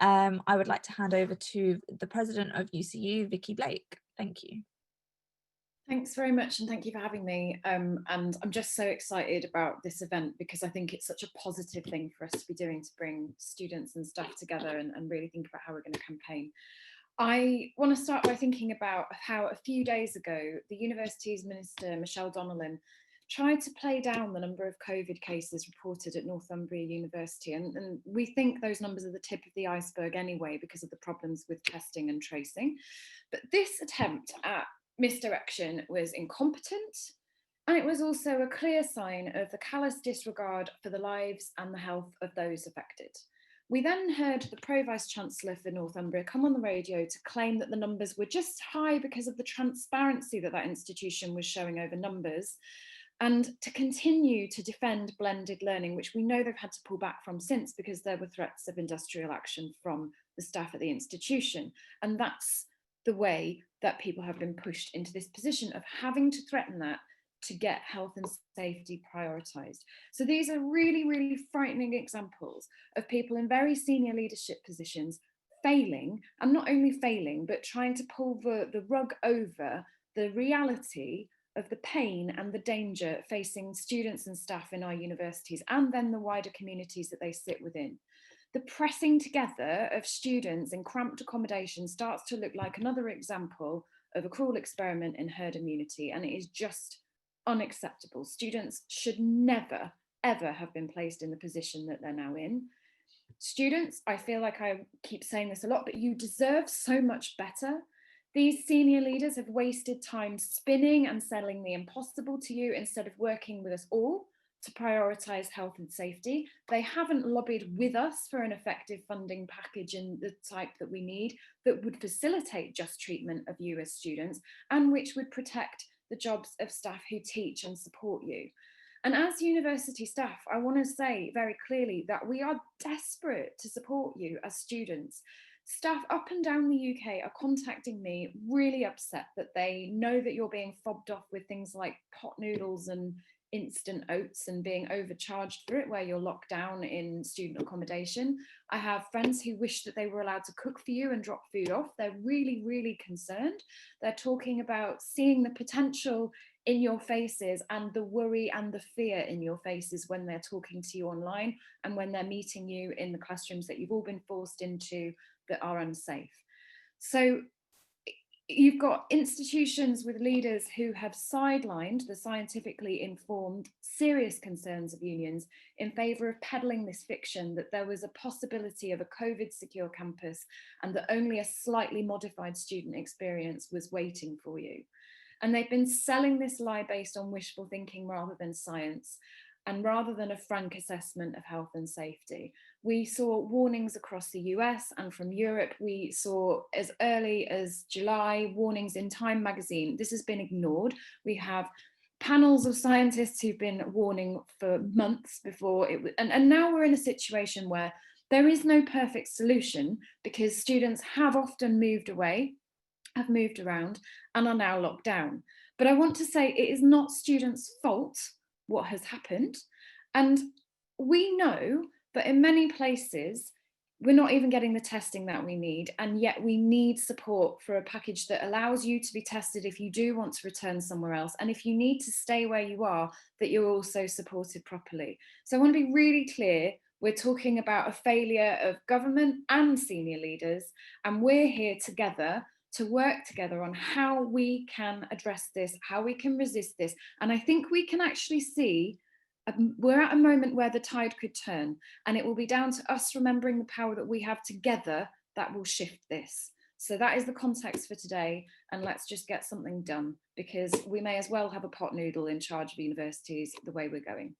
I would like to hand over to the president of UCU, Vicky Blake. Thank you. Thanks very much, and thank you for having me. And I'm just so excited about this event because I think it's such a positive thing for us to be doing, to bring students and staff together and really think about how we're going to campaign. I want to start by thinking about how a few days ago, the university's Minister, Michelle Donnellan, tried to play down the number of COVID cases reported at Northumbria University. And we think those numbers are the tip of the iceberg anyway because of the problems with testing and tracing. But this attempt at misdirection was incompetent, and it was also a clear sign of the callous disregard for the lives and the health of those affected. We then heard the Pro-Vice Chancellor for Northumbria come on the radio to claim that the numbers were just high because of the transparency that that institution was showing over numbers, and to continue to defend blended learning, which we know they've had to pull back from since because there were threats of industrial action from the staff at the institution. And that's the way that people have been pushed into this position of having to threaten that to get health and safety prioritised. So these are really, really frightening examples of people in very senior leadership positions failing, and not only failing, but trying to pull the rug over the reality of the pain and the danger facing students and staff in our universities, and then the wider communities that they sit within. The pressing together of students in cramped accommodation starts to look like another example of a cruel experiment in herd immunity, and it is just unacceptable. Students should never, ever have been placed in the position that they're now in. Students, I feel like I keep saying this a lot, but you deserve so much better. These senior leaders have wasted time spinning and selling the impossible to you instead of working with us all to prioritise health and safety. They haven't lobbied with us for an effective funding package in the type that we need that would facilitate just treatment of you as students and which would protect the jobs of staff who teach and support you. And as university staff, I want to say very clearly that we are desperate to support you as students. Staff up and down the UK are contacting me really upset that they know that you're being fobbed off with things like pot noodles and instant oats and being overcharged for it where you're locked down in student accommodation. I have friends who wish that they were allowed to cook for you and drop food off. They're really, really concerned. They're talking about seeing the potential in your faces and the worry and the fear in your faces when they're talking to you online and when they're meeting you in the classrooms that you've all been forced into that are unsafe. So you've got institutions with leaders who have sidelined the scientifically informed serious concerns of unions in favour of peddling this fiction that there was a possibility of a COVID secure campus and that only a slightly modified student experience was waiting for you. And they've been selling this lie based on wishful thinking rather than science, and rather than a frank assessment of health and safety. We saw warnings across the US and from Europe. We saw as early as July warnings in Time magazine. This has been ignored. We have panels of scientists who've been warning for months before it was, and now we're in a situation where there is no perfect solution because students have often moved away, have moved around, and are now locked down. But I want to say it is not students' fault what has happened. And we know that in many places, we're not even getting the testing that we need. And yet we need support for a package that allows you to be tested if you do want to return somewhere else. And if you need to stay where you are, that you're also supported properly. So I want to be really clear. We're talking about a failure of government and senior leaders, and we're here together to work together on how we can address this, how we can resist this. And I think we can actually see we're at a moment where the tide could turn, and it will be down to us remembering the power that we have together that will shift this. So that is the context for today, and let's just get something done because we may as well have a pot noodle in charge of universities the way we're going.